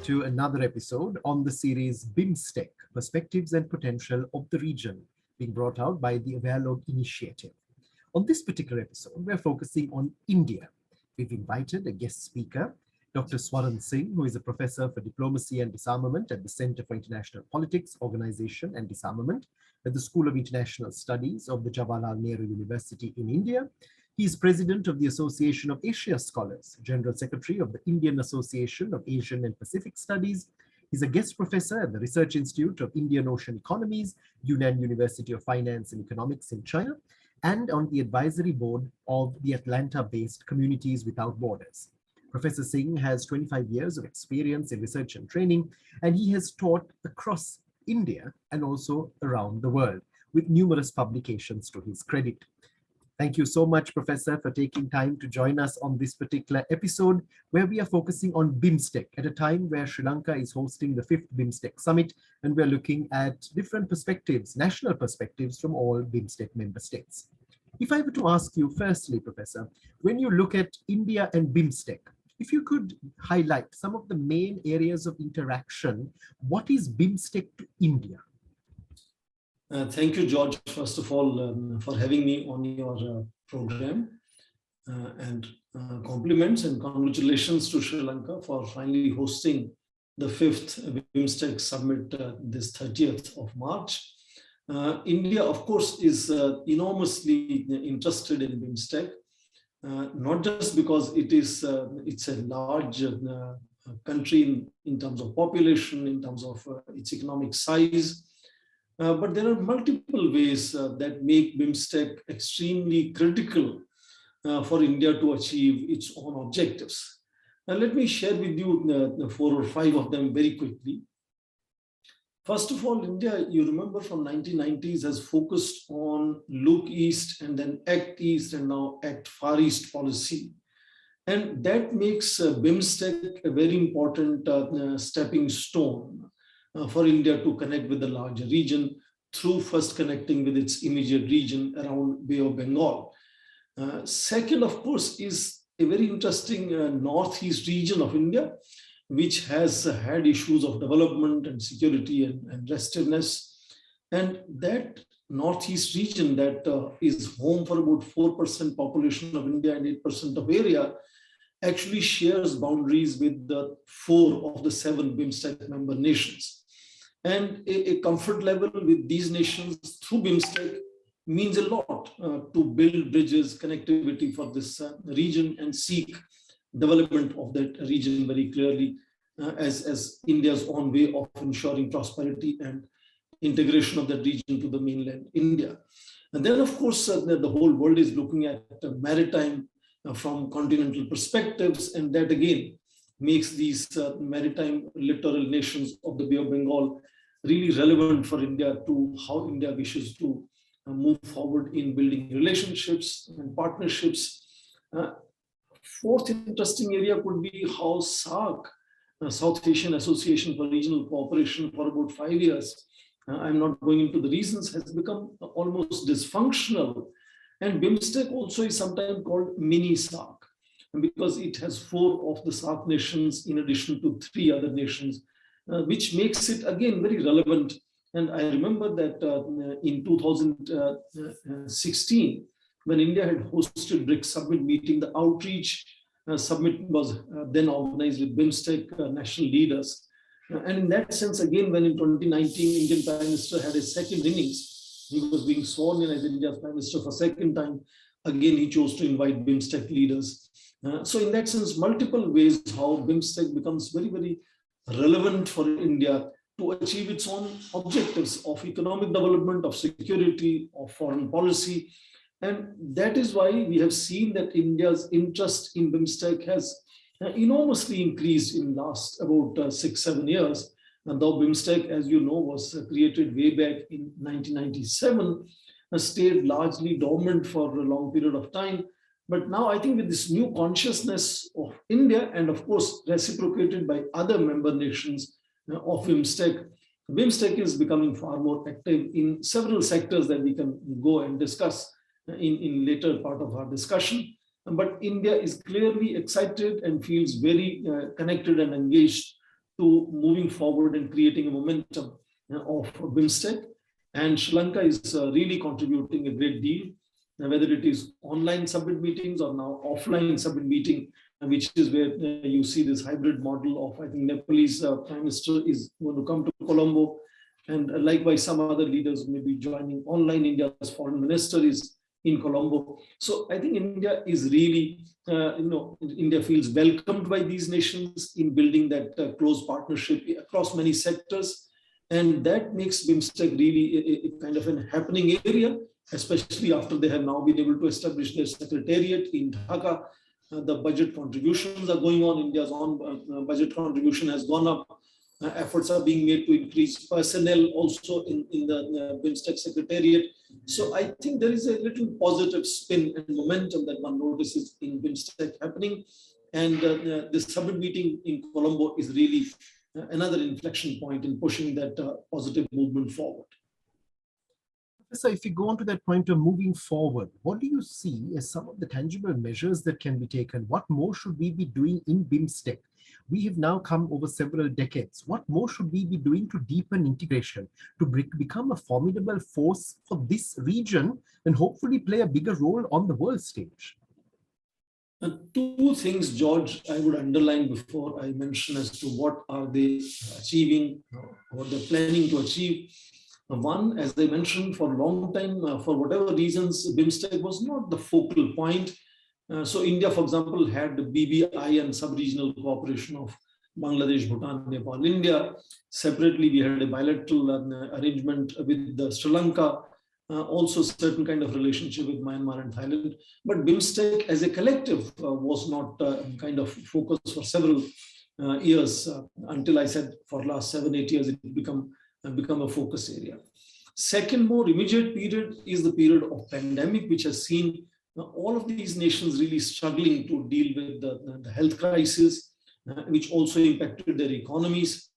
to another episode on the series BIMSTEC, Perspectives and Potential of the Region, being brought out by the Awarelogue Initiative. On this particular episode, we're focusing on India. We've invited a guest speaker, Dr. Swaran Singh, who is a professor for diplomacy and disarmament at the Center for International Politics, Organization and Disarmament at the School of International Studies of the Jawaharlal Nehru University in India. He is president of the Association of Asia Scholars, general secretary of the Indian Association of Asian and Pacific Studies. He's a guest professor at the Research Institute of Indian Ocean Economies, Yunnan University of Finance and Economics in China, and on the advisory board of the Atlanta-based Communities Without Borders. Professor Singh has 25 years of experience in research and training, and he has taught across India and also around the world, with numerous publications to his credit. Thank you so much, Professor, for taking time to join us on this particular episode, where we are focusing on BIMSTEC at a time where Sri Lanka is hosting the 5th BIMSTEC Summit, and we're looking at different perspectives, national perspectives from all BIMSTEC member states. If I were to ask you firstly, Professor, when you look at India and BIMSTEC, if you could highlight some of the main areas of interaction, what is BIMSTEC to India? Thank you, George, first of all, for having me on your program. And compliments and congratulations to Sri Lanka for finally hosting the 5th BIMSTEC Summit this 30th of March. India, of course, is enormously interested in BIMSTEC, not just because it's a large country in terms of population, in terms of its economic size, but there are multiple ways that make BIMSTEC extremely critical for India to achieve its own objectives. Now, let me share with you the 4 or 5 of them very quickly. First of all, India, you remember from 1990s, has focused on look east and then act east and now act far east policy. And that makes BIMSTEC a very important stepping stone for India to connect with the larger region through first connecting with its immediate region around Bay of Bengal. Second, of course, is a very interesting northeast region of India, which has had issues of development and security and restiveness. And that northeast region that is home for about 4% population of India and 8% of area actually shares boundaries with the 4 of the 7 BIMSTEC member nations. And a comfort level with these nations through BIMSTEC means a lot to build bridges, connectivity for this region and seek development of that region very clearly as India's own way of ensuring prosperity and integration of that region to the mainland India. And then, of course, the whole world is looking at maritime from continental perspectives, and that again makes these maritime littoral nations of the Bay of Bengal really relevant for India to how India wishes to move forward in building relationships and partnerships. Fourth interesting area could be how SAARC, South Asian Association for Regional Cooperation, for about 5 years, I'm not going into the reasons, has become almost dysfunctional. And BIMSTEC also is sometimes called mini SAARC, because it has 4 of the SAARC nations in addition to 3 other nations, which makes it again very relevant. And I remember that in 2016, when India had hosted BRICS Summit meeting, the outreach summit was then organized with BIMSTEC national leaders. And in that sense, again, when in 2019, Indian Prime Minister had a second innings, he was being sworn in as India's Prime Minister for second time, again, he chose to invite BIMSTEC leaders. So in that sense, multiple ways how BIMSTEC becomes very, very relevant for India to achieve its own objectives of economic development, of security, of foreign policy. And that is why we have seen that India's interest in BIMSTEC has enormously increased in last about 6-7 years. And though BIMSTEC, as you know, was created way back in 1997, stayed largely dormant for a long period of time. But now I think with this new consciousness of India, and of course reciprocated by other member nations of BIMSTEC, BIMSTEC is becoming far more active in several sectors that we can go and discuss in later part of our discussion. But India is clearly excited and feels very connected and engaged to moving forward and creating a momentum of BIMSTEC. And Sri Lanka is really contributing a great deal, whether it is online summit meetings or now offline summit meeting, which is where you see this hybrid model of, I think, Nepalese Prime Minister is going to come to Colombo. And likewise, some other leaders may be joining online. India's foreign minister is in Colombo. So I think India is really, India feels welcomed by these nations in building that close partnership across many sectors. And that makes BIMSTEC really a kind of a happening area, especially after they have now been able to establish their secretariat in Dhaka. The budget contributions are going on. India's own budget contribution has gone up. Efforts are being made to increase personnel also in the BIMSTEC Secretariat. So I think there is a little positive spin and momentum that one notices in BIMSTEC happening. And this summit meeting in Colombo is really another inflection point in pushing that positive movement forward. So if you go on to that point of moving forward, what do you see as some of the tangible measures that can be taken? What more should we be doing in BIMSTEC? We have now come over several decades. What more should we be doing to deepen integration, to become a formidable force for this region and hopefully play a bigger role on the world stage? Two things, George, I would underline before I mention as to what are they achieving, what they're planning to achieve. One, as I mentioned, for a long time, for whatever reasons, BIMSTEC was not the focal point. So India, for example, had the BBI and sub-regional cooperation of Bangladesh, Bhutan, Nepal, India. Separately, we had a bilateral arrangement with Sri Lanka, also certain kind of relationship with Myanmar and Thailand. But BIMSTEC as a collective was not kind of focused for several years until I said for last 7-8 years, it become a focus area. Second, more immediate period is the period of pandemic, which has seen all of these nations really struggling to deal with the health crisis, which also impacted their economies.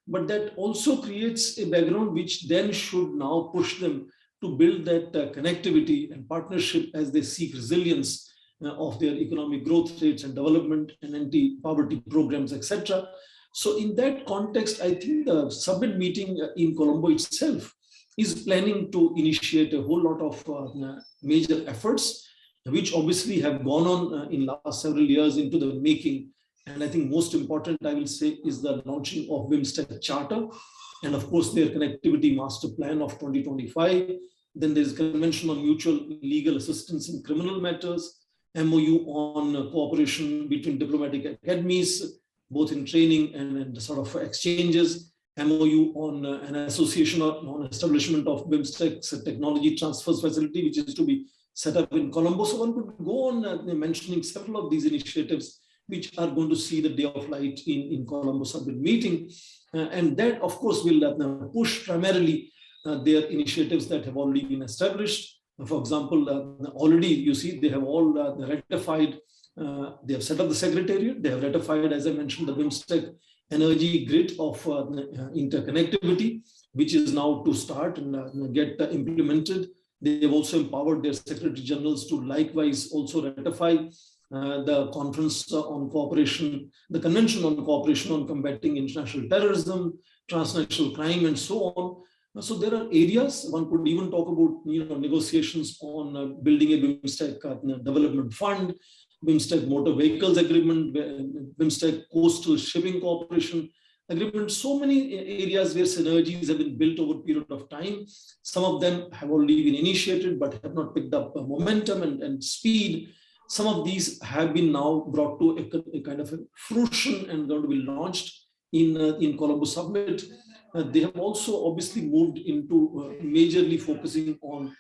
But that also creates a background which then should now push them to build that connectivity and partnership as they seek resilience of their economic growth rates and development and anti-poverty programs, etc. So in that context, I think the summit meeting in Colombo itself is planning to initiate a whole lot of major efforts, which obviously have gone on in last several years into the making. And I think most important, I will say, is the launching of BIMSTEC Charter. And of course, their connectivity master plan of 2025. Then there's Convention on Mutual Legal Assistance in Criminal Matters, MOU on cooperation between diplomatic academies, both in training and sort of exchanges, MOU on an association on establishment of BIMSTEC's technology transfers facility, which is to be set up in Colombo. So one could go on mentioning several of these initiatives which are going to see the day of light in Colombo summit meeting. And that, of course, will push primarily their initiatives that have already been established. For example, already you see they have all ratified, they have set up the secretariat, they have ratified, as I mentioned, the BIMSTEC energy grid of interconnectivity, which is now to start and get implemented. They have also empowered their secretary generals to likewise also ratify the conference on cooperation, the Convention on Cooperation on Combating International Terrorism, Transnational Crime, and so on. So there are areas, one could even talk about negotiations on building a BIMSTEC development fund, BIMSTEC motor vehicles agreement, BIMSTEC coastal shipping cooperation agreement. So many areas where synergies have been built over a period of time. Some of them have already been initiated but have not picked up momentum and speed. Some of these have been now brought to a kind of a fruition and going to be launched in Colombo Summit. They have also obviously moved into majorly focusing on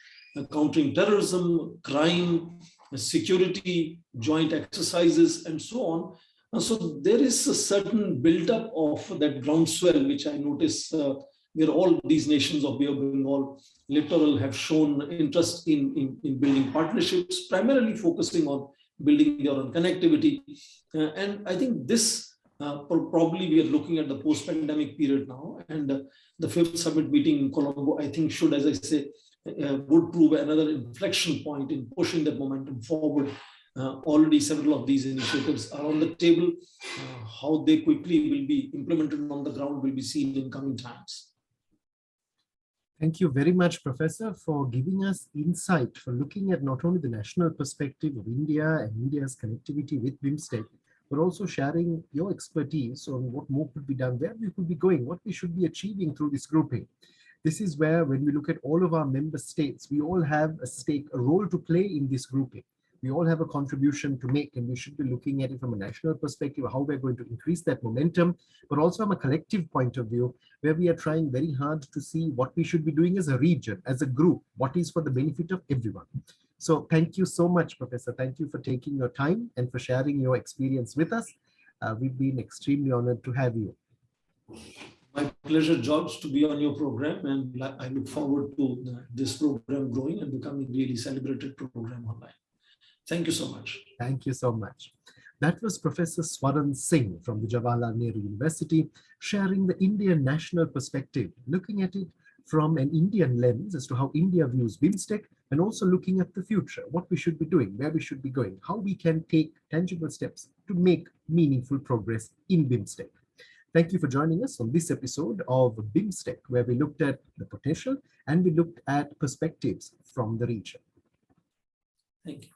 countering terrorism, crime, security, joint exercises, and so on. So there is a certain buildup of that groundswell, which I notice where all these nations of Bay of Bengal littoral have shown interest in building partnerships, primarily focusing on building their own connectivity. And I think this probably we are looking at the post-pandemic period now, and the 5th summit meeting in Colombo, I think should, as I say, would prove another inflection point in pushing that momentum forward. Already several of these initiatives are on the table. How they quickly will be implemented on the ground will be seen in coming times. Thank you very much, Professor, for giving us insight, for looking at not only the national perspective of India and India's connectivity with BIMSTEC, but also sharing your expertise on what more could be done, where we could be going, what we should be achieving through this grouping. This is where, when we look at all of our member states, we all have a stake, a role to play in this grouping. We all have a contribution to make, and we should be looking at it from a national perspective, how we're going to increase that momentum, but also from a collective point of view, where we are trying very hard to see what we should be doing as a region, as a group, what is for the benefit of everyone. So thank you so much, Professor. Thank you for taking your time and for sharing your experience with us. We've been extremely honored to have you. My pleasure, George, to be on your program, and I look forward to this program growing and becoming a really celebrated program online. Thank you so much. Thank you so much. That was Professor Swaran Singh from the Jawaharlal Nehru University, sharing the Indian national perspective, looking at it from an Indian lens as to how India views BIMSTEC, and also looking at the future, what we should be doing, where we should be going, how we can take tangible steps to make meaningful progress in BIMSTEC. Thank you for joining us on this episode of BIMSTEC, where we looked at the potential and we looked at perspectives from the region. Thank you.